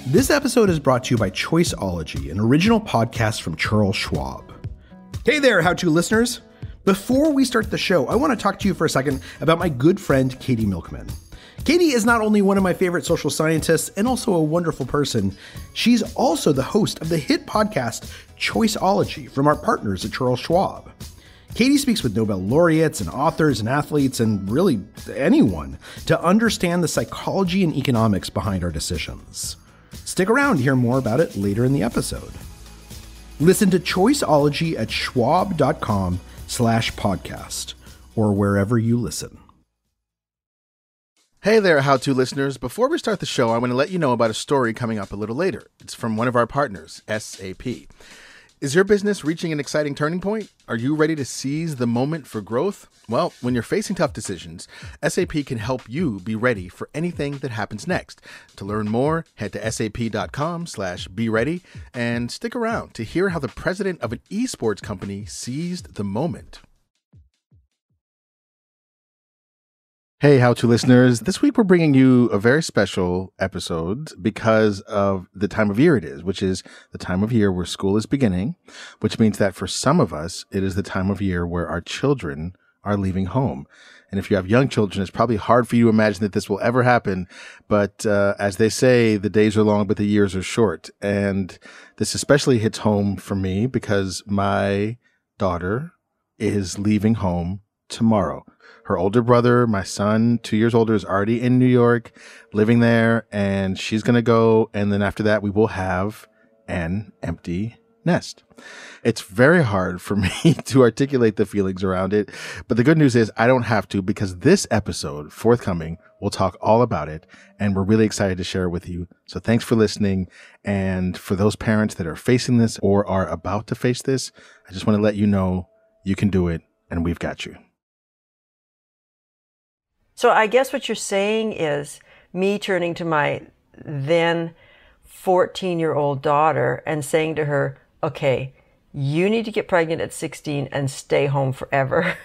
This episode is brought to you by Choiceology, an original podcast from Charles Schwab. Hey there, How To listeners. Before we start the show, I want to talk to you for a second about my good friend, Katie Milkman. Katie is not only one of my favorite social scientists and also a wonderful person, she's also the host of the hit podcast Choiceology from our partners at Charles Schwab. Katie speaks with Nobel laureates and authors and athletes and really anyone to understand the psychology and economics behind our decisions. Stick around to hear more about it later in the episode. Listen to Choiceology at schwab.com/podcast or wherever you listen. Hey there, How To listeners. Before we start the show, I want to let you know about a story coming up a little later. It's from one of our partners, SAP. Is your business reaching an exciting turning point? Are you ready to seize the moment for growth? Well, when you're facing tough decisions, SAP can help you be ready for anything that happens next. To learn more, head to sap.com/be-ready and stick around to hear how the president of an esports company seized the moment. Hey, How To listeners. This week we're bringing you a very special episode because of the time of year it is, which is the time of year where school is beginning, which means that for some of us, it is the time of year where our children are leaving home. And if you have young children, it's probably hard for you to imagine that this will ever happen. But as they say, the days are long, but the years are short. And this especially hits home for me because my daughter is leaving home tomorrow. Her older brother, my son, 2 years older, is already in New York, living there, and she's going to go. And then after that, we will have an empty nest. It's very hard for me to articulate the feelings around it. But the good news is I don't have to, because this episode, forthcoming, we'll talk all about it. And we're really excited to share it with you. So thanks for listening. And for those parents that are facing this or are about to face this, I just want to let you know you can do it, and we've got you. So I guess what you're saying is me turning to my then 14-year-old daughter and saying to her, okay, you need to get pregnant at 16 and stay home forever.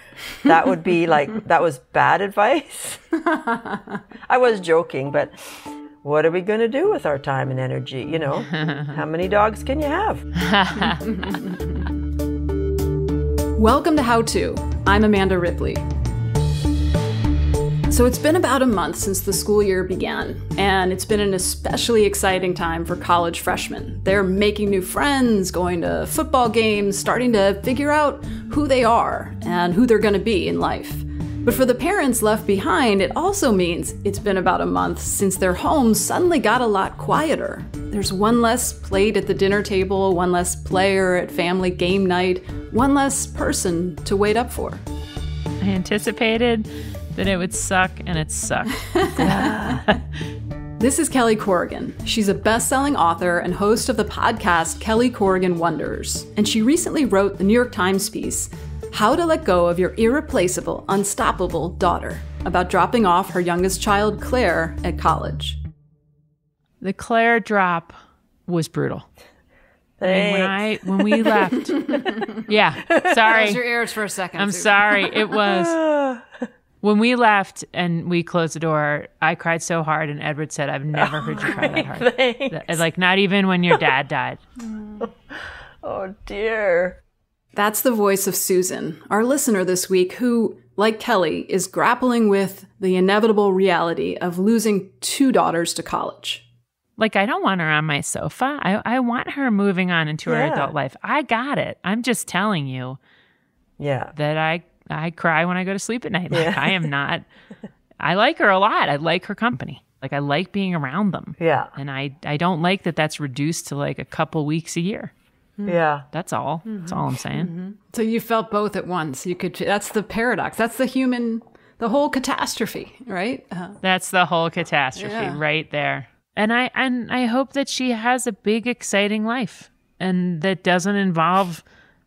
That would be like, that was bad advice. I was joking, but what are we going to do with our time and energy? You know, how many dogs can you have? Welcome to How To. I'm Amanda Ripley. So it's been about a month since the school year began, and it's been an especially exciting time for college freshmen. They're making new friends, going to football games, starting to figure out who they are and who they're going to be in life. But for the parents left behind, it also means it's been about a month since their homes suddenly got a lot quieter. There's one less plate at the dinner table, one less player at family game night, one less person to wait up for. I anticipated that it would suck, and it sucked. This is Kelly Corrigan. She's a best-selling author and host of the podcast Kelly Corrigan Wonders. And she recently wrote the New York Times piece, How to Let Go of Your Irreplaceable, Unstoppable Daughter, about dropping off her youngest child, Claire, at college. The Claire drop was brutal. When we left. Yeah, sorry. Close your ears for a second. I'm sorry. It was... When we left and we closed the door, I cried so hard, and Edward said, I've never heard you cry that hard. Thanks. Like, not even when your dad died. Oh, dear. That's the voice of Susan, our listener this week, who, like Kelly, is grappling with the inevitable reality of losing two daughters to college. Like, I don't want her on my sofa. I want her moving on into her adult life. I got it. I'm just telling you that I cry when I go to sleep at night. Like, I am not, I like her a lot. I like her company. Like, I like being around them. Yeah. And I don't like that that's reduced to like a couple weeks a year. Yeah. That's all. Mm-hmm. That's all I'm saying. Mm-hmm. So you felt both at once. That's the paradox. That's the whole catastrophe, right? That's the whole catastrophe right there. And I hope that she has a big, exciting life and that doesn't involve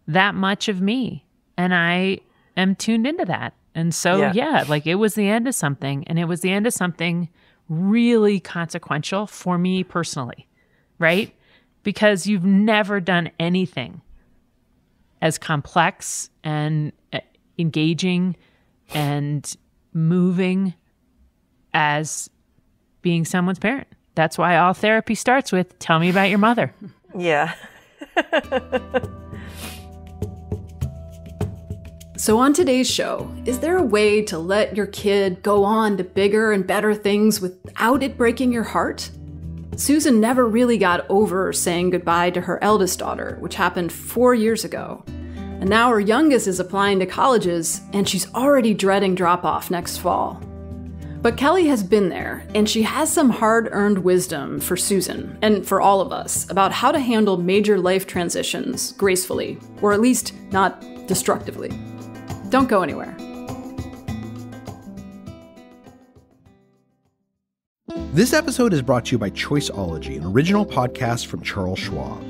that much of me. And I am tuned into that. And so, like, it was the end of something, and it was the end of something really consequential for me personally, right? Because you've never done anything as complex and engaging and moving as being someone's parent. That's why all therapy starts with, tell me about your mother. Yeah. So on today's show, is there a way to let your kid go on to bigger and better things without it breaking your heart? Susan never really got over saying goodbye to her eldest daughter, which happened 4 years ago. And now her youngest is applying to colleges, and she's already dreading drop-off next fall. But Kelly has been there, and she has some hard-earned wisdom for Susan, and for all of us, about how to handle major life transitions gracefully, or at least not destructively. Don't go anywhere. This episode is brought to you by Choiceology, an original podcast from Charles Schwab.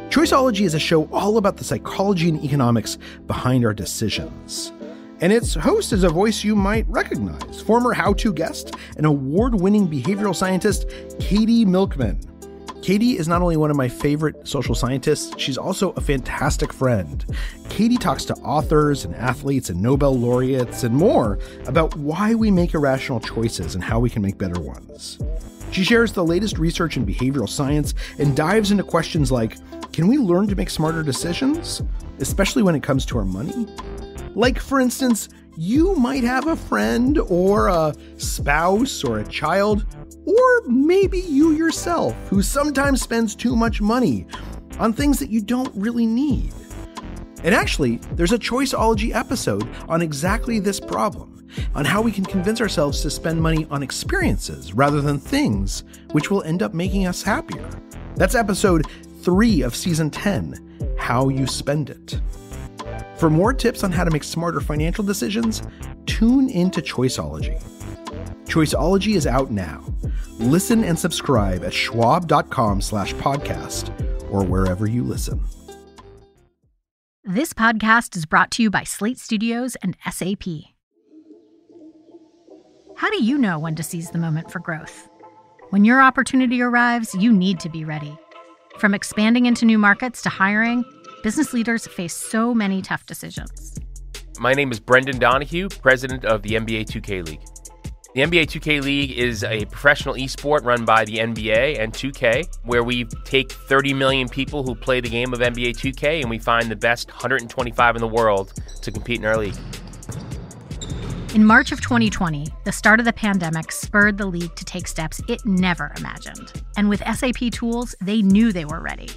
Choiceology is a show all about the psychology and economics behind our decisions. And its host is a voice you might recognize, former How To guest and award-winning behavioral scientist, Katie Milkman. Katie is not only one of my favorite social scientists, she's also a fantastic friend. Katie talks to authors and athletes and Nobel laureates and more about why we make irrational choices and how we can make better ones. She shares the latest research in behavioral science and dives into questions like, can we learn to make smarter decisions, especially when it comes to our money? Like, for instance, you might have a friend or a spouse or a child, or maybe you yourself, who sometimes spends too much money on things that you don't really need. And actually, there's a Choiceology episode on exactly this problem, on how we can convince ourselves to spend money on experiences rather than things, which will end up making us happier. That's episode 3 of season 10, How You Spend It. For more tips on how to make smarter financial decisions, tune into Choiceology. Choiceology is out now. Listen and subscribe at schwab.com/podcast or wherever you listen. This podcast is brought to you by Slate Studios and SAP. How do you know when to seize the moment for growth? When your opportunity arrives, you need to be ready. From expanding into new markets to hiring, business leaders face so many tough decisions. My name is Brendan Donahue, president of the NBA 2K League. The NBA 2K League is a professional esport run by the NBA and 2K, where we take 30 million people who play the game of NBA 2K and we find the best 125 in the world to compete in our league. In March of 2020, the start of the pandemic spurred the league to take steps it never imagined. And with SAP tools, they knew they were ready.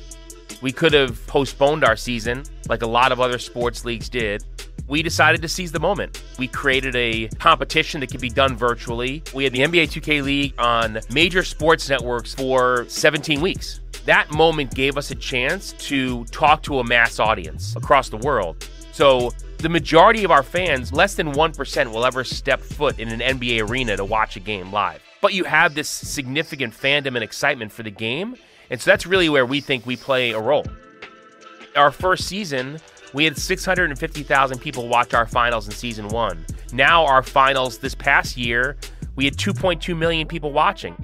We could have postponed our season like a lot of other sports leagues did. We decided to seize the moment. We created a competition that could be done virtually. We had the NBA 2K League on major sports networks for 17 weeks. That moment gave us a chance to talk to a mass audience across the world. So the majority of our fans, less than 1%, will ever step foot in an NBA arena to watch a game live. But you have this significant fandom and excitement for the game, and so that's really where we think we play a role. Our first season, we had 650,000 people watch our finals in season 1. Now our finals this past year, we had 2.2 million people watching.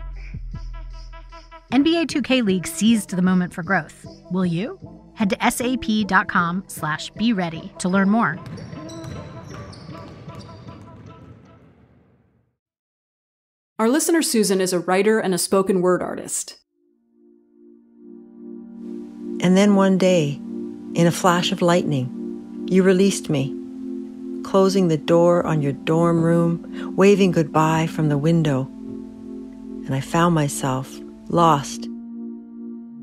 NBA 2K League seized the moment for growth. Will you? Head to sap.com/be-ready to learn more. Our listener Susan is a writer and a spoken word artist. And then one day, in a flash of lightning, you released me, closing the door on your dorm room, waving goodbye from the window. And I found myself lost.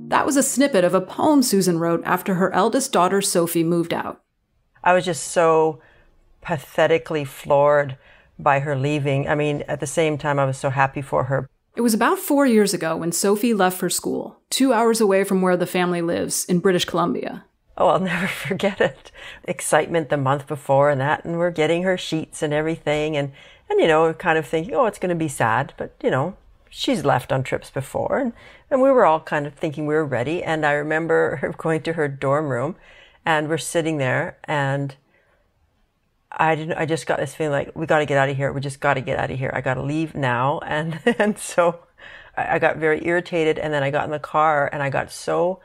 That was a snippet of a poem Susan wrote after her eldest daughter, Sophie, moved out. I was just so pathetically floored by her leaving. I mean, at the same time, I was so happy for her. It was about 4 years ago when Sophie left for school, 2 hours away from where the family lives in British Columbia. Oh, I'll never forget it. Excitement the month before and that, and we're getting her sheets and everything, and you know, kind of thinking, oh, it's going to be sad, but, you know, she's left on trips before, and we were all kind of thinking we were ready, and I remember her going to her dorm room, and we're sitting there, and I just got this feeling like, we got to get out of here. We just got to get out of here. I got to leave now. And so I got very irritated. And then I got in the car and I got so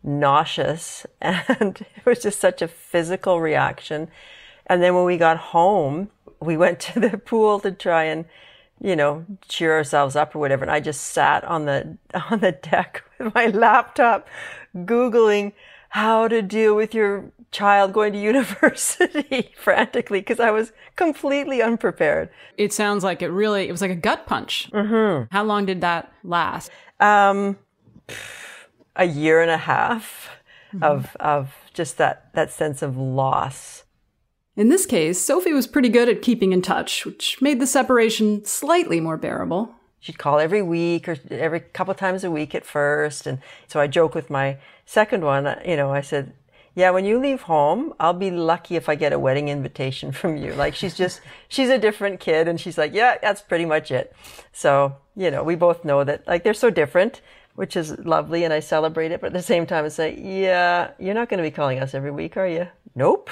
nauseous. And it was just such a physical reaction. And then when we got home, we went to the pool to try and cheer ourselves up or whatever. And I just sat on the deck with my laptop, Googling how to deal with your child going to university frantically, because I was completely unprepared. It sounds like it was like a gut punch. Mm-hmm. How long did that last? A year and a half of just that sense of loss. In this case, Sophie was pretty good at keeping in touch, which made the separation slightly more bearable. She'd call every week or every couple times a week at first. And so I joke with my second one, I said, yeah, when you leave home, I'll be lucky if I get a wedding invitation from you. Like, she's a different kid. And she's like, yeah, that's pretty much it. So, we both know that, like, they're so different, which is lovely. And I celebrate it. But at the same time, I say, yeah, you're not going to be calling us every week, are you? Nope.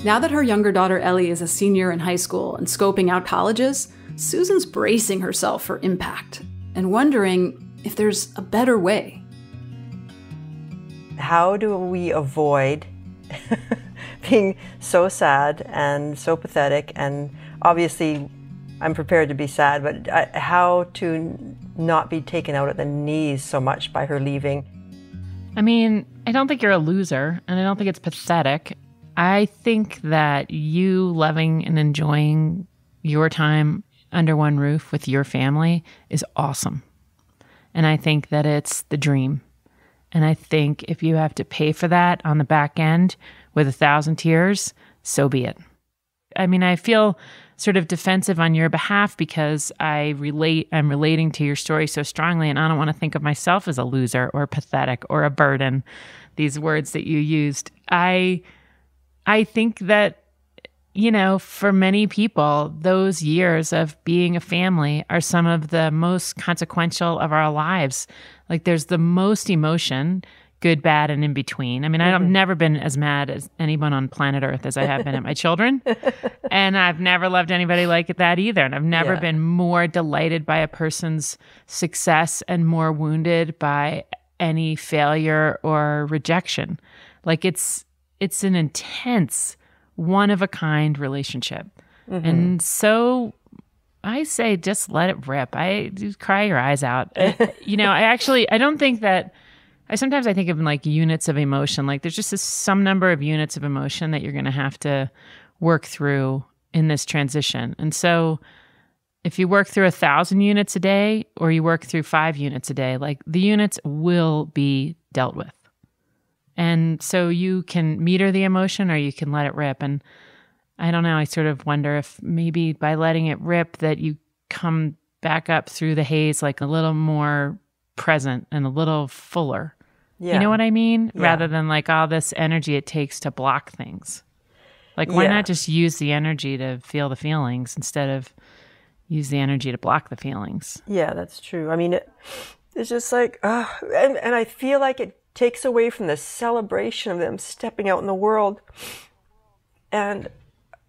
Now that her younger daughter Ellie is a senior in high school and scoping out colleges, Susan's bracing herself for impact and wondering if there's a better way. How do we avoid being so sad and so pathetic? And obviously, I'm prepared to be sad, but how to not be taken out at the knees so much by her leaving? I mean, I don't think you're a loser, and I don't think it's pathetic. I think that you loving and enjoying your time under one roof with your family is awesome. And I think that it's the dream. And I think if you have to pay for that on the back end with 1,000 tears, so be it. I mean, I feel sort of defensive on your behalf because I'm relating to your story so strongly, and I don't want to think of myself as a loser or pathetic or a burden, these words that you used. I think that, for many people, those years of being a family are some of the most consequential of our lives. Like, there's the most emotion, good, bad, and in between. I mean, I've never been as mad as anyone on planet Earth as I have been at my children. And I've never loved anybody like that either. And I've never been more delighted by a person's success and more wounded by any failure or rejection. Like, it's an intense, one-of-a-kind relationship. And so I say just let it rip. Just cry your eyes out. I don't think that... Sometimes I think of like units of emotion. Like, there's just some number of units of emotion that you're going to have to work through in this transition. And so if you work through 1,000 units a day or you work through 5 units a day, like, the units will be dealt with. And so you can meter the emotion or you can let it rip. And I don't know, I sort of wonder if maybe by letting it rip that you come back up through the haze like a little more present and a little fuller. Yeah. You know what I mean? Yeah. Rather than like all this energy it takes to block things. Like, why not just use the energy to feel the feelings instead of use the energy to block the feelings? Yeah, that's true. I mean, it's just like, and I feel like it takes away from the celebration of them stepping out in the world. And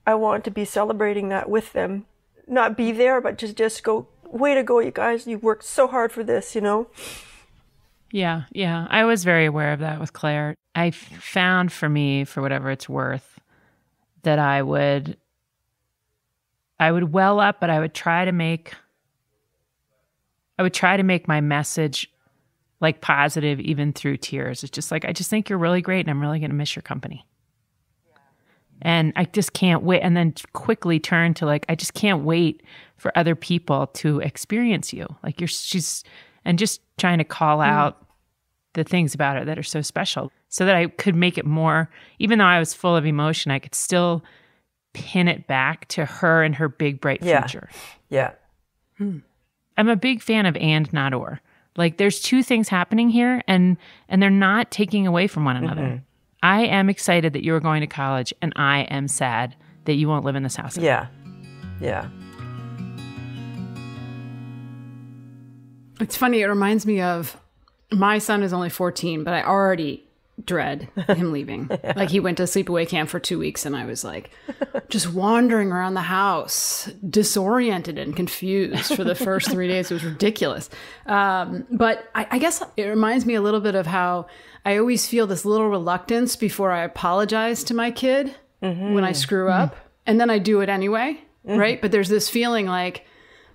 I want to be celebrating that with them. Not be there, but just go, way to go, you guys. You worked so hard for this, Yeah. I was very aware of that with Claire. I found for me, for whatever it's worth, that I would well up, but I would try to make my message like positive even through tears. It's just like, I just think you're really great and I'm really going to miss your company. And I just can't wait. And then quickly turn to like, I just can't wait for other people to experience you. Like, and just trying to call out the things about it that are so special so that I could make it more, even though I was full of emotion, I could still pin it back to her and her big, bright future. Yeah. I'm a big fan of and, not or. Like, there's two things happening here and they're not taking away from one another. Mm-hmm. I am excited that you're going to college and I am sad that you won't live in this house anymore. Yeah. It's funny. It reminds me of my son is only 14, but I already dread him leaving. Like, he went to sleepaway camp for 2 weeks and I was like just wandering around the house, disoriented and confused for the first 3 days. It was ridiculous. But I guess it reminds me a little bit of how I always feel this little reluctance before I apologize to my kid when I screw up. And then I do it anyway. right? But there's this feeling like,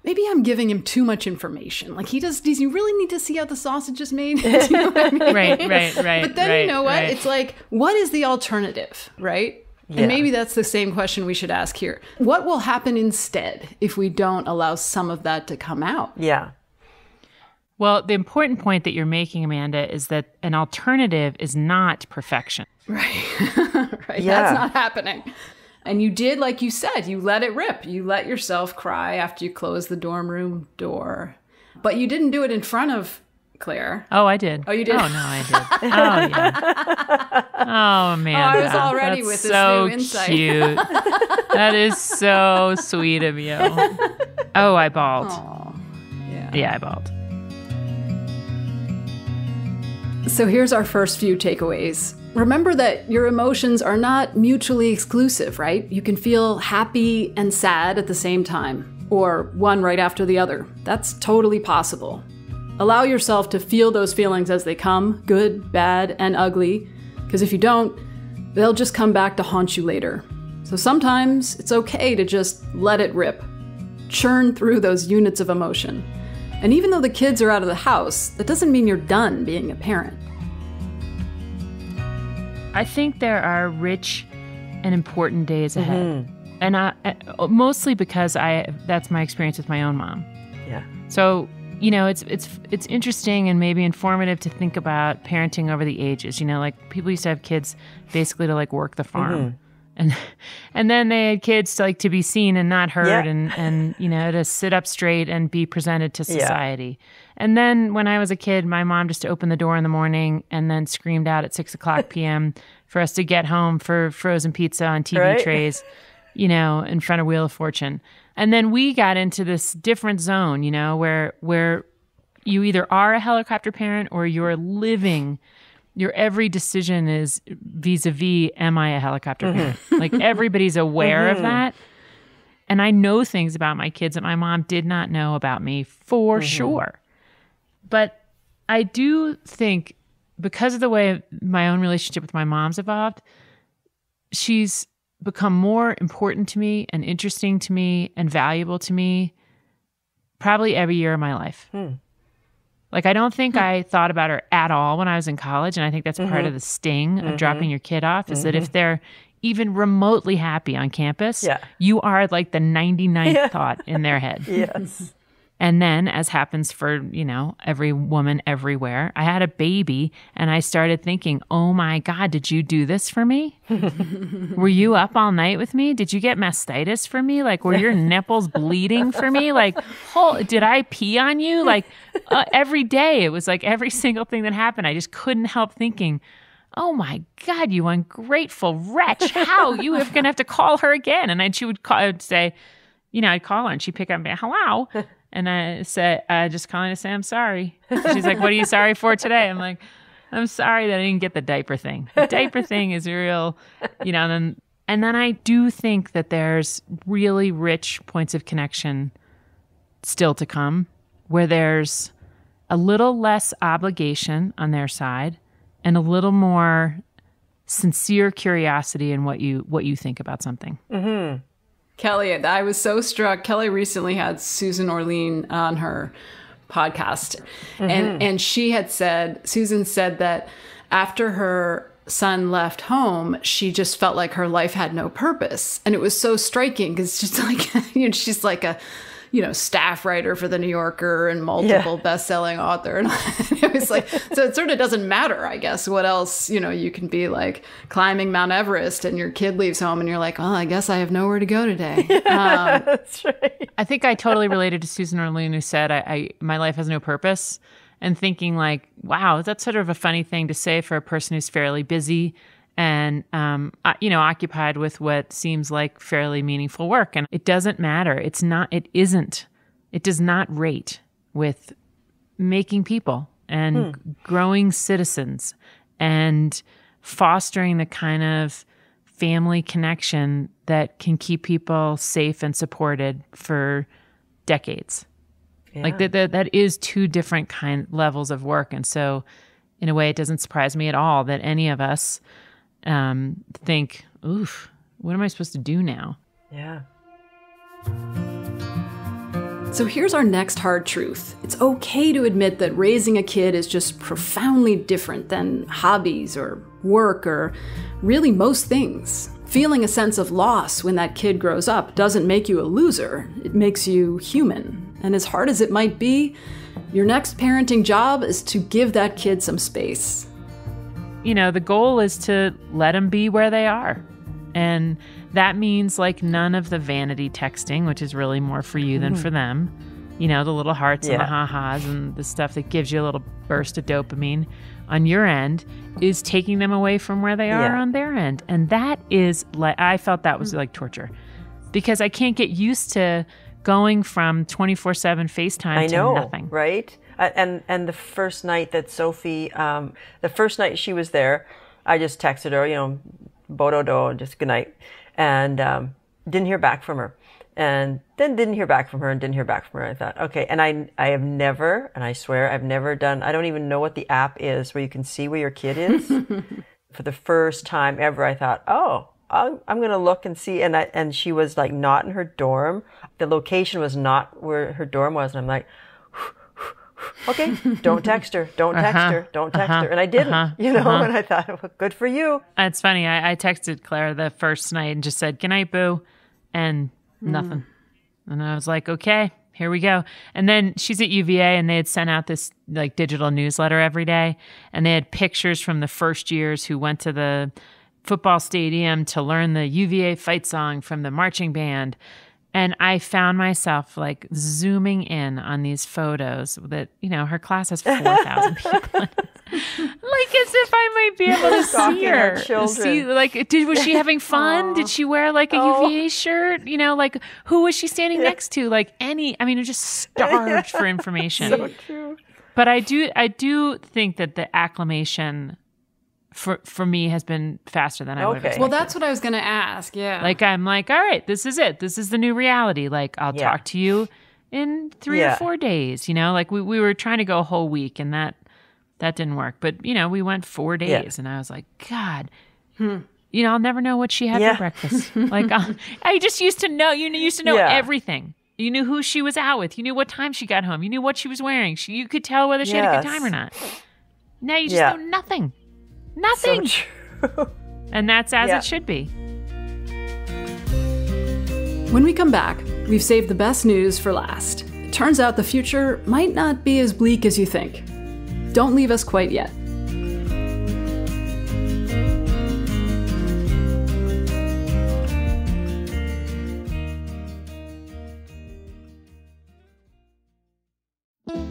maybe I'm giving him too much information. Like, does he really need to see how the sausage is made? Do you know what I mean? Right. But then you know what? It's like, what is the alternative, right? Yeah. And maybe that's the same question we should ask here. What will happen instead if we don't allow some of that to come out? Yeah. Well, the important point that you're making, Amanda, is that an alternative is not perfection. Right. Right. Yeah. That's not happening. And you did, like you said, you let it rip. You let yourself cry after you closed the dorm room door. But you didn't do it in front of Claire. Oh, I did. Oh, you did? Oh, no, I did. Oh, yeah. Oh, Amanda. Oh, I was already with this new insight. Cute. That is so sweet of you. Oh, I bawled. Oh, yeah. Yeah, I bawled. So here's our first few takeaways. Remember that your emotions are not mutually exclusive, right? You can feel happy and sad at the same time, or one right after the other. That's totally possible. Allow yourself to feel those feelings as they come, good, bad, and ugly, because if you don't, they'll just come back to haunt you later. So sometimes it's okay to just let it rip. Churn through those units of emotion. And even though the kids are out of the house, that doesn't mean you're done being a parent. I think there are rich and important days ahead. Mm-hmm. And mostly because that's my experience with my own mom. Yeah. So, you know, it's interesting and maybe informative to think about parenting over the ages. You know, like people used to have kids basically to like work the farm. Mm-hmm. And then they had kids to like to be seen and not heard and you know, to sit up straight and be presented to society. Yeah. And then when I was a kid, my mom just opened the door in the morning and then screamed out at 6:00 p.m. for us to get home for frozen pizza on TV trays, you know, in front of Wheel of Fortune. And then we got into this different zone, you know, where you either are a helicopter parent or you're living. Your every decision is vis-a-vis, am I a helicopter parent? Like everybody's aware of that. And I know things about my kids that my mom did not know about me for sure. But I do think because of the way my own relationship with my mom's evolved, she's become more important to me and interesting to me and valuable to me probably every year of my life. Like, I don't think I thought about her at all when I was in college. And I think that's part of the sting of dropping your kid off is that if they're even remotely happy on campus, you are like the 99th thought in their head. Yes. And then, as happens for, you know, every woman everywhere, I had a baby and I started thinking, oh my God, did you do this for me? Were you up all night with me? Did you get mastitis for me? Like, were your nipples bleeding for me? Like, did I pee on you? Like, every day, it was like every single thing that happened, I just couldn't help thinking, oh my God, you ungrateful wretch. How? You are going to have to call her again. And then she would say, you know, I'd call her and she'd pick up and be, hello. And I said, just calling to say I'm sorry. She's like, what are you sorry for today? I'm like, I'm sorry that I didn't get the diaper thing. The diaper thing is real, you know, and then I do think that there's really rich points of connection still to come where there's a little less obligation on their side and a little more sincere curiosity in what you think about something. Mm-hmm. Kelly, I was so struck. Kelly recently had Susan Orlean on her podcast. And she had said, Susan said that after her son left home, she just felt like her life had no purpose. And it was so striking because she's like, you know, she's like a, you know, staff writer for the New Yorker and multiple best-selling author. And it was like, so it sort of doesn't matter, I guess, what else, you know, you can be like climbing Mount Everest and your kid leaves home and you're like, well, I guess I have nowhere to go today. That's right. I think I totally related to Susan Orlean who said, my life has no purpose, and thinking like, wow, that's sort of a funny thing to say for a person who's fairly busy and, you know, occupied with what seems like fairly meaningful work. And it doesn't matter. It does not rate with making people and growing citizens and fostering the kind of family connection that can keep people safe and supported for decades. Yeah. Like that is two different levels of work. And so in a way, it doesn't surprise me at all that any of us think, oof, what am I supposed to do now? Yeah. So here's our next hard truth. It's okay to admit that raising a kid is just profoundly different than hobbies or work or really most things. Feeling a sense of loss when that kid grows up doesn't make you a loser. It makes you human. And as hard as it might be, your next parenting job is to give that kid some space. You know, the goal is to let them be where they are. And that means like none of the vanity texting, which is really more for you than for them. You know, the little hearts and the ha-has and the stuff that gives you a little burst of dopamine on your end is taking them away from where they are on their end. And that is like, I felt that was like torture because I can't get used to going from 24/7 FaceTime to nothing. Right? And the first night that Sophie, the first night she was there, I just texted her, you know, bodo-do, just good night. And didn't hear back from her. And then didn't hear back from her and didn't hear back from her. I thought, okay. And I have never, and I swear I've never done, I don't even know what the app is where you can see where your kid is. For the first time ever, I thought, oh, I'm going to look and see. And she was like not in her dorm. The location was not where her dorm was. And I'm like, okay, don't text her, don't text her, don't text her. And I didn't, you know, and I thought, well, good for you. It's funny. I texted Claire the first night and just said, good night, boo. And nothing. And I was like, okay, here we go. And then she's at UVA and they had sent out this like digital newsletter every day. And they had pictures from the first years who went to the football stadium to learn the UVA fight song from the marching band. And I found myself like zooming in on these photos that, you know, her class has 4,000 people. Like as if I might be able to see her. See, like, was she having fun? Did she wear like a UVA shirt? You know, like who was she standing next to? Like I mean, it just starved for information. So true. But I do think that the acclimation for me has been faster than I would have expected. Well, that's what I was going to ask. Yeah. Like, I'm like, all right, this is it. This is the new reality. Like, I'll talk to you in 3 or 4 days, you know, like we were trying to go a whole week and that didn't work. But, you know, we went 4 days and I was like, God, you know, I'll never know what she had for breakfast. Like, I just used to know, you used to know everything. You knew who she was out with. You knew what time she got home. You knew what she was wearing. You could tell whether she had a good time or not. Now you just know nothing. Nothing. So true. And that's as it should be. When we come back, we've saved the best news for last. It turns out the future might not be as bleak as you think. Don't leave us quite yet.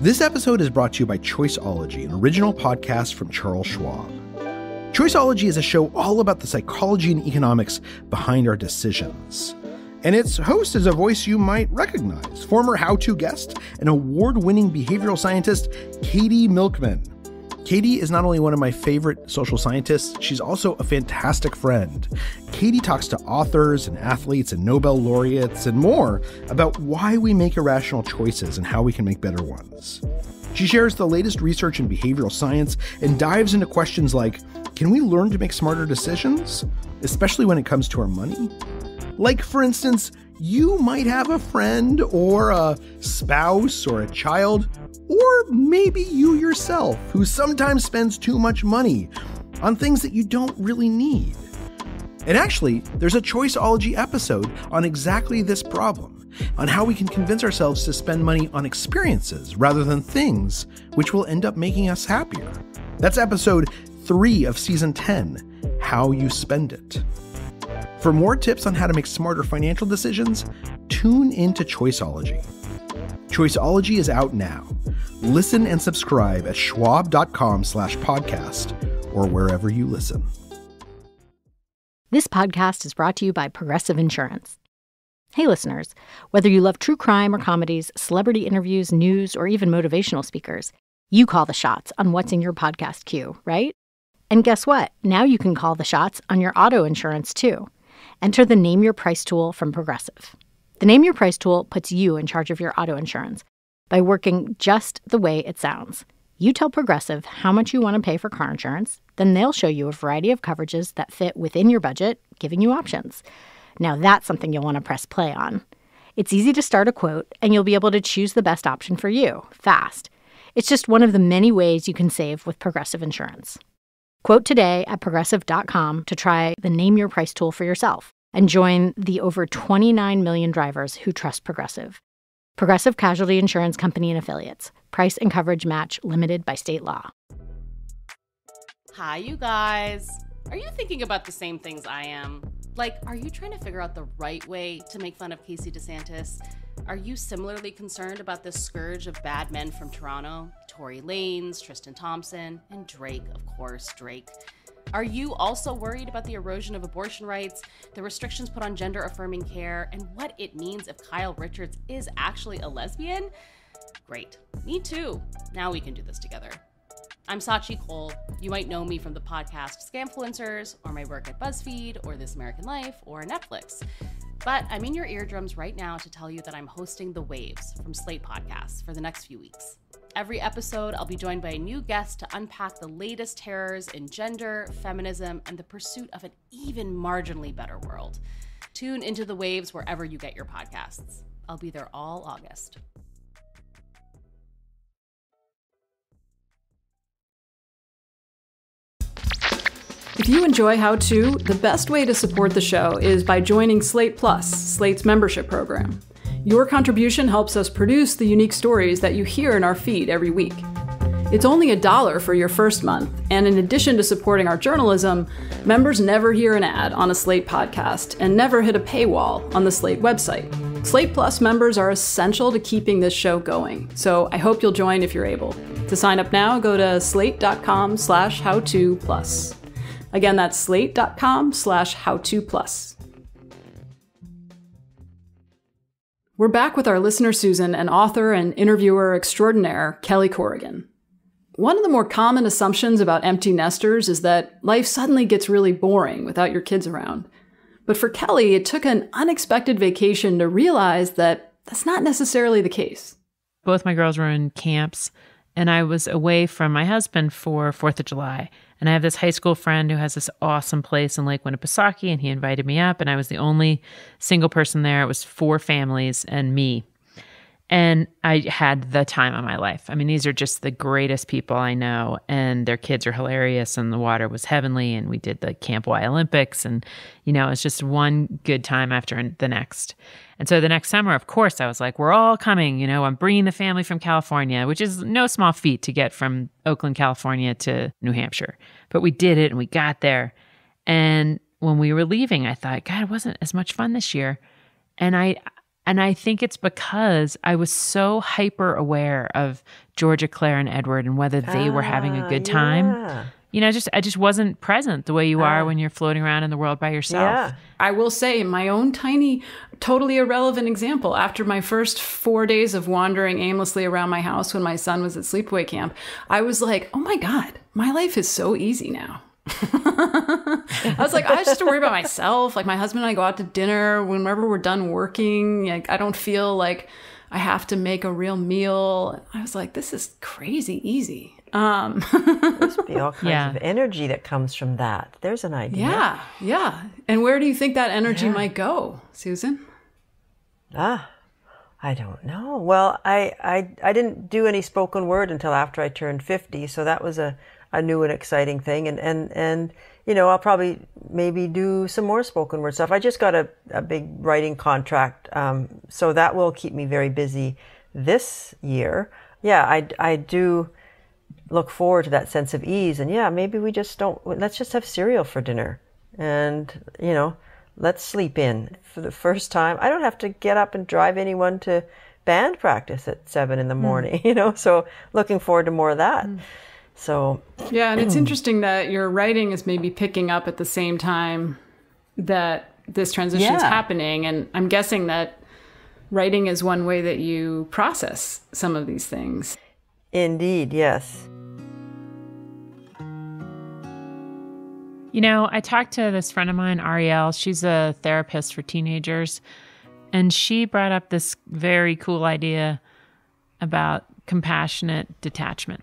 This episode is brought to you by Choiceology, an original podcast from Charles Schwab. Choiceology is a show all about the psychology and economics behind our decisions. And its host is a voice you might recognize, former How To guest and award-winning behavioral scientist, Katie Milkman. Katie is not only one of my favorite social scientists, she's also a fantastic friend. Katie talks to authors and athletes and Nobel laureates and more about why we make irrational choices and how we can make better ones. She shares the latest research in behavioral science and dives into questions like, can we learn to make smarter decisions, especially when it comes to our money? Like, for instance, you might have a friend or a spouse or a child, or maybe you yourself, who sometimes spends too much money on things that you don't really need. And actually, there's a Choiceology episode on exactly this problem, on how we can convince ourselves to spend money on experiences rather than things, which will end up making us happier. That's episode 3 of season 10, How You Spend It. For more tips on how to make smarter financial decisions, tune into Choiceology. Choiceology is out now. Listen and subscribe at schwab.com/podcast or wherever you listen. This podcast is brought to you by Progressive Insurance. Hey, listeners, whether you love true crime or comedies, celebrity interviews, news, or even motivational speakers, you call the shots on what's in your podcast queue, right? And guess what? Now you can call the shots on your auto insurance, too. Enter the Name Your Price tool from Progressive. The Name Your Price tool puts you in charge of your auto insurance by working just the way it sounds. You tell Progressive how much you want to pay for car insurance, then they'll show you a variety of coverages that fit within your budget, giving you options. Now that's something you'll want to press play on. It's easy to start a quote, and you'll be able to choose the best option for you, fast. It's just one of the many ways you can save with Progressive Insurance. Quote today at Progressive.com to try the Name Your Price tool for yourself and join the over 29 million drivers who trust Progressive. Progressive Casualty Insurance Company and Affiliates. Price and coverage match limited by state law. Hi, you guys. Are you thinking about the same things I am? Like, are you trying to figure out the right way to make fun of Casey DeSantis? Are you similarly concerned about this scourge of bad men from Toronto? Tory Lanez, Tristan Thompson, and Drake, of course, Drake. Are you also worried about the erosion of abortion rights, the restrictions put on gender-affirming care, and what it means if Kyle Richards is actually a lesbian? Great. Me too. Now we can do this together. I'm Sachi Cole. You might know me from the podcast Scamfluencers, or my work at BuzzFeed, or This American Life, or Netflix. But I'm in your eardrums right now to tell you that I'm hosting The Waves from Slate Podcasts for the next few weeks. Every episode, I'll be joined by a new guest to unpack the latest terrors in gender, feminism, and the pursuit of an even marginally better world. Tune into The Waves wherever you get your podcasts. I'll be there all August. If you enjoy How To, the best way to support the show is by joining Slate Plus, Slate's membership program. Your contribution helps us produce the unique stories that you hear in our feed every week. It's only $1 for your first month, and in addition to supporting our journalism, members never hear an ad on a Slate podcast and never hit a paywall on the Slate website. Slate Plus members are essential to keeping this show going, so I hope you'll join if you're able. To sign up now, go to slate.com/howtoplus. Again, that's slate.com/howtoplus. We're back with our listener Susan and author and interviewer extraordinaire Kelly Corrigan. One of the more common assumptions about empty nesters is that life suddenly gets really boring without your kids around. But for Kelly, it took an unexpected vacation to realize that that's not necessarily the case. Both my girls were in camps, and I was away from my husband for 4th of July. And I have this high school friend who has this awesome place in Lake Winnipesaukee, and he invited me up, and I was the only single person there. It was 4 families and me. And I had the time of my life. I mean, these are just the greatest people I know, and their kids are hilarious, and the water was heavenly, and we did the Camp Y Olympics, and, you know, it's just one good time after the next. And so the next summer, of course, I was like, we're all coming, you know, I'm bringing the family from California, which is no small feat to get from Oakland, California to New Hampshire. But we did it, and we got there. And when we were leaving, I thought, God, it wasn't as much fun this year. And I think it's because I was so hyper aware of Georgia, Claire, and Edward and whether they were having a good time. Yeah. You know, I just wasn't present the way you are when you're floating around in the world by yourself. Yeah. I will say, my own tiny, totally irrelevant example, after my first 4 days of wandering aimlessly around my house when my son was at sleepaway camp, I was like, oh my God, my life is so easy now. I was like, I just have to worry about myself. Like, my husband and I go out to dinner whenever we're done working. Like, I don't feel like I have to make a real meal. I was like, this is crazy easy. There's be all kinds of energy that comes from that. There's an idea. Yeah. And where do you think that energy might go, Susan? I don't know. Well, I didn't do any spoken word until after I turned 50, so that was a new and exciting thing. And you know, I'll probably maybe do some more spoken word stuff. I just got a big writing contract, so that will keep me very busy this year. Yeah, I do look forward to that sense of ease. And yeah, maybe let's just have cereal for dinner. And, you know, let's sleep in for the first time. I don't have to get up and drive anyone to band practice at 7 a.m, you know, so looking forward to more of that. So yeah, and it's interesting that your writing is maybe picking up at the same time that this transition is happening. And I'm guessing that writing is one way that you process some of these things. Indeed, yes. You know, I talked to this friend of mine, Ariel. She's a therapist for teenagers, and she brought up this very cool idea about compassionate detachment,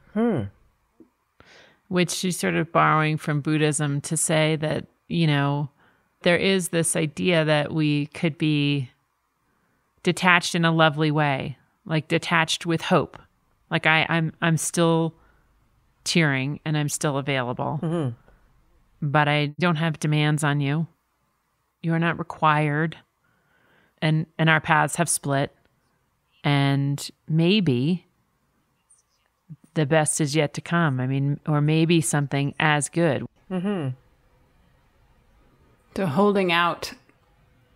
which she's sort of borrowing from Buddhism to say that, you know, there is this idea that we could be detached in a lovely way, like detached with hope. Like I'm still cheering and I'm still available, but I don't have demands on you. You are not required, and our paths have split, and maybe the best is yet to come. I mean, or maybe something as good. So holding out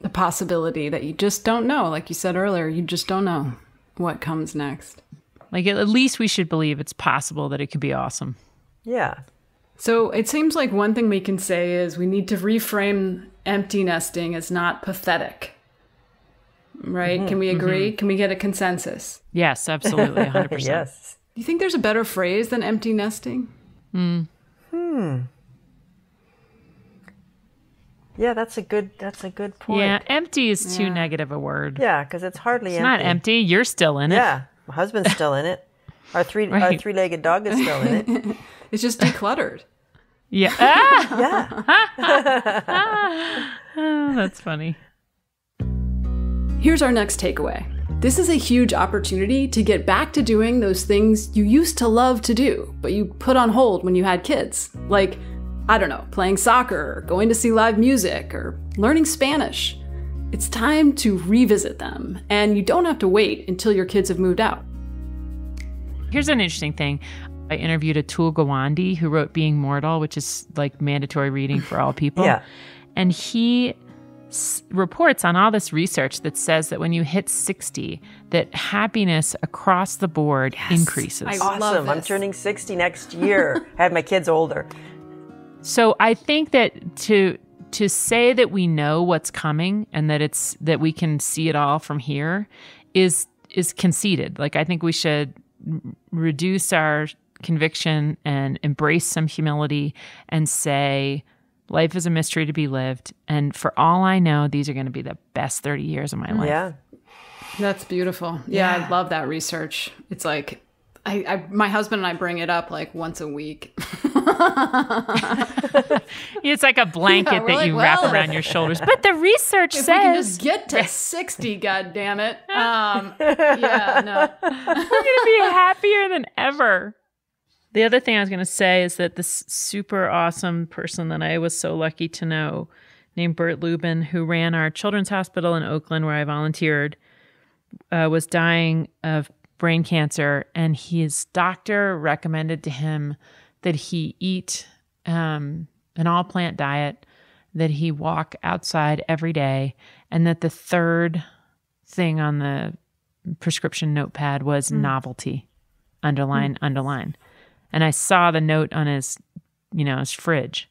the possibility that you just don't know, like you said earlier, you just don't know what comes next. Like at least we should believe it's possible that it could be awesome. Yeah. So it seems like one thing we can say is we need to reframe empty nesting as not pathetic. Right? Can we agree? Can we get a consensus? Yes, absolutely, 100%. Yes. Do you think there's a better phrase than empty nesting? Yeah, that's a good point. Yeah, empty is too negative a word. Yeah, because it's hardly It's empty. not empty. You're still in it. Yeah, my husband's still in it. Our three-legged dog is still in it. It's just decluttered. Yeah. Yeah. Oh, that's funny. Here's our next takeaway. This is a huge opportunity to get back to doing those things you used to love to do, but you put on hold when you had kids. Like, I don't know, playing soccer, or going to see live music, or learning Spanish. It's time to revisit them, and you don't have to wait until your kids have moved out. Here's an interesting thing. I interviewed Atul Gawande, who wrote Being Mortal, which is like mandatory reading for all people. Yeah. And he reports on all this research that says that when you hit 60, that happiness across the board increases. Awesome. I'm turning 60 next year. I had my kids older. So I think that to say that we know what's coming and that we can see it all from here is conceited. Like, I think we should reduce our conviction and embrace some humility and say, life is a mystery to be lived. And for all I know, these are going to be the best 30 years of my life. Yeah. That's beautiful. Yeah, I love that research. It's like, my husband and I bring it up like once a week. It's like a blanket that you wrap around your shoulders. But the research says... we can just get to 60, goddammit. Yeah, no. We're going to be happier than ever. The other thing I was going to say is that this super awesome person that I was so lucky to know, named Bert Lubin, who ran our children's hospital in Oakland where I volunteered, was dying of brain cancer, and his doctor recommended to him that he eat an all-plant diet, that he walk outside every day, and that the third thing on the prescription notepad was novelty. Underline. And I saw the note on his fridge,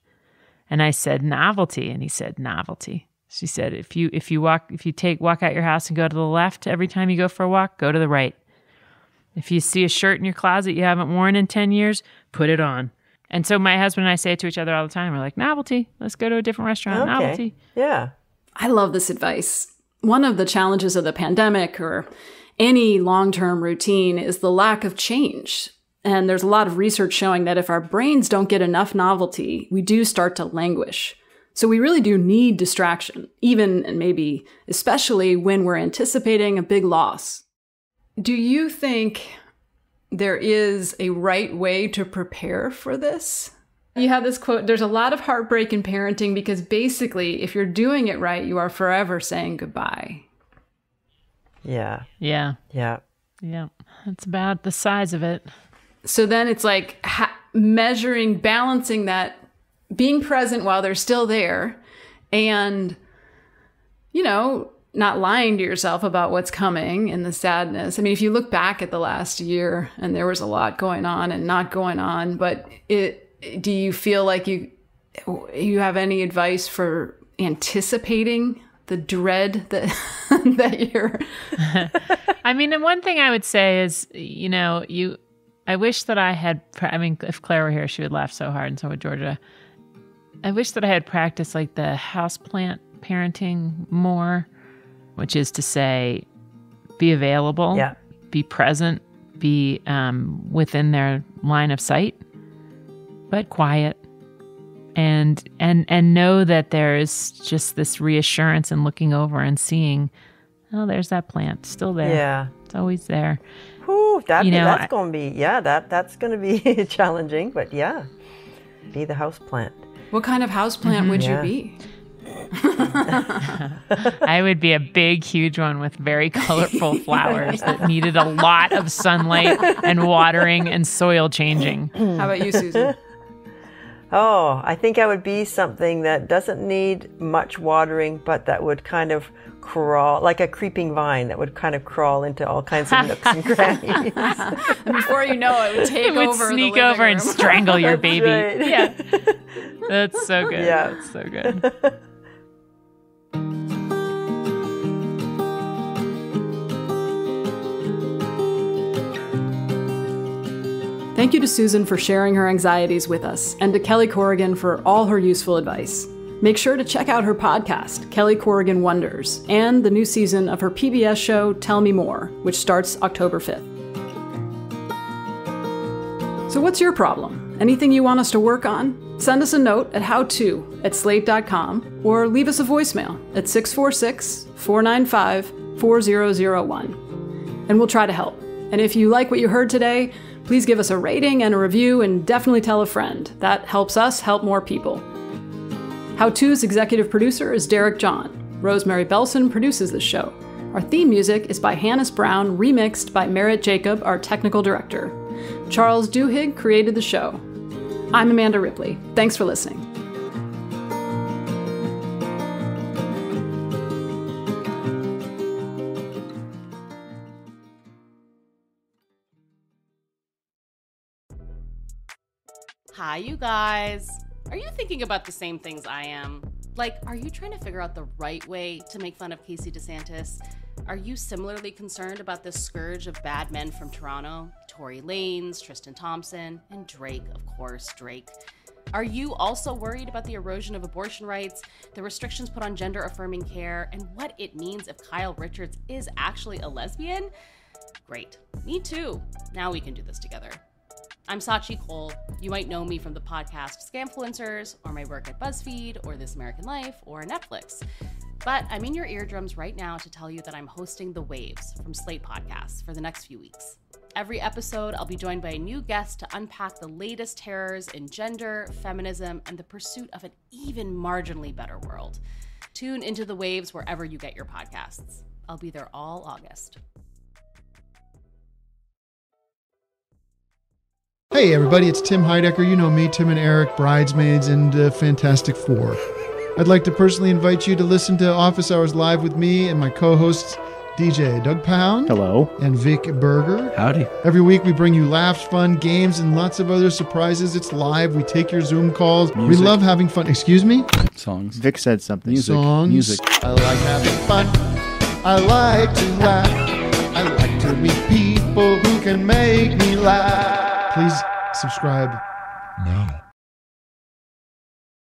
and I said novelty, and he said novelty. She said, if you walk out your house and go to the left every time you go for a walk, go to the right. If you see a shirt in your closet you haven't worn in 10 years, put it on. And so my husband and I say it to each other all the time. We're like, novelty. Let's go to a different restaurant. Okay. Novelty. Yeah. I love this advice. One of the challenges of the pandemic or any long-term routine is the lack of change. And there's a lot of research showing that if our brains don't get enough novelty, we do start to languish. So we really do need distraction, even and maybe especially when we're anticipating a big loss. Do you think there is a right way to prepare for this? You have this quote, there's a lot of heartbreak in parenting because basically, if you're doing it right, you are forever saying goodbye. Yeah. Yeah. Yeah. Yeah. That's about the size of it. So then it's like measuring, balancing that, being present while they're still there and, not lying to yourself about what's coming and the sadness. I mean, if you look back at the last year and there was a lot going on and not going on, but do you feel like you have any advice for anticipating the dread that you're... I mean, and one thing I would say is, I wish that I had, if Claire were here, she would laugh so hard, and so would Georgia. I wish that I had practiced like the houseplant parenting more, which is to say, be available, be present, be within their line of sight, but quiet, and know that there is just this reassurance and looking over and seeing Oh, there's that plant. Still there. Yeah. It's always there. Whew, that's going to be, that's going to be challenging, but yeah, be the house plant. What kind of house plant would you be? I would be a big, huge one with very colorful flowers that needed a lot of sunlight and watering and soil changing. How about you, Susan? Oh, I think I would be something that doesn't need much watering, but that would kind of crawl, like a creeping vine that would kind of crawl into all kinds of nooks and crannies. And before you know it, would take over. It would sneak over and strangle your baby. Right. Yeah. That's so good. Yeah. That's so good. Thank you to Susan for sharing her anxieties with us, and to Kelly Corrigan for all her useful advice. Make sure to check out her podcast, Kelly Corrigan Wonders, and the new season of her PBS show, Tell Me More, which starts October 5th. So what's your problem? Anything you want us to work on? Send us a note at howto@slate.com or leave us a voicemail at 646-495-4001. And we'll try to help. And if you like what you heard today, please give us a rating and a review, and definitely tell a friend. That helps us help more people. How To's executive producer is Derek John. Rosemary Belson produces the show. Our theme music is by Hannes Brown, remixed by Merritt Jacob, our technical director. Charles Duhigg created the show. I'm Amanda Ripley. Thanks for listening. Hi, you guys. Are you thinking about the same things I am? Like, are you trying to figure out the right way to make fun of Casey DeSantis? Are you similarly concerned about this scourge of bad men from Toronto? Tory Lanez, Tristan Thompson, and Drake, of course, Drake. Are you also worried about the erosion of abortion rights, the restrictions put on gender-affirming care, and what it means if Kyle Richards is actually a lesbian? Great. Me too. Now we can do this together. I'm Sachi Cole. You might know me from the podcast Scamfluencers, or my work at BuzzFeed, or This American Life, or Netflix. But I'm in your eardrums right now to tell you that I'm hosting The Waves from Slate Podcasts for the next few weeks. Every episode, I'll be joined by a new guest to unpack the latest terrors in gender, feminism, and the pursuit of an even marginally better world. Tune into The Waves wherever you get your podcasts. I'll be there all August. Hey everybody, it's Tim Heidecker. You know me, Tim and Eric, Bridesmaids, and Fantastic Four. I'd like to personally invite you to listen to Office Hours Live with me and my co-hosts, DJ Doug Pound. Hello. And Vic Berger. Howdy. Every week we bring you laughs, fun, games, and lots of other surprises. It's live. We take your Zoom calls. Music. We love having fun. Excuse me? Songs. Vic said something. Music. Songs. Music. I like having fun. I like to laugh. I like to meet people who can make me laugh. Please subscribe now.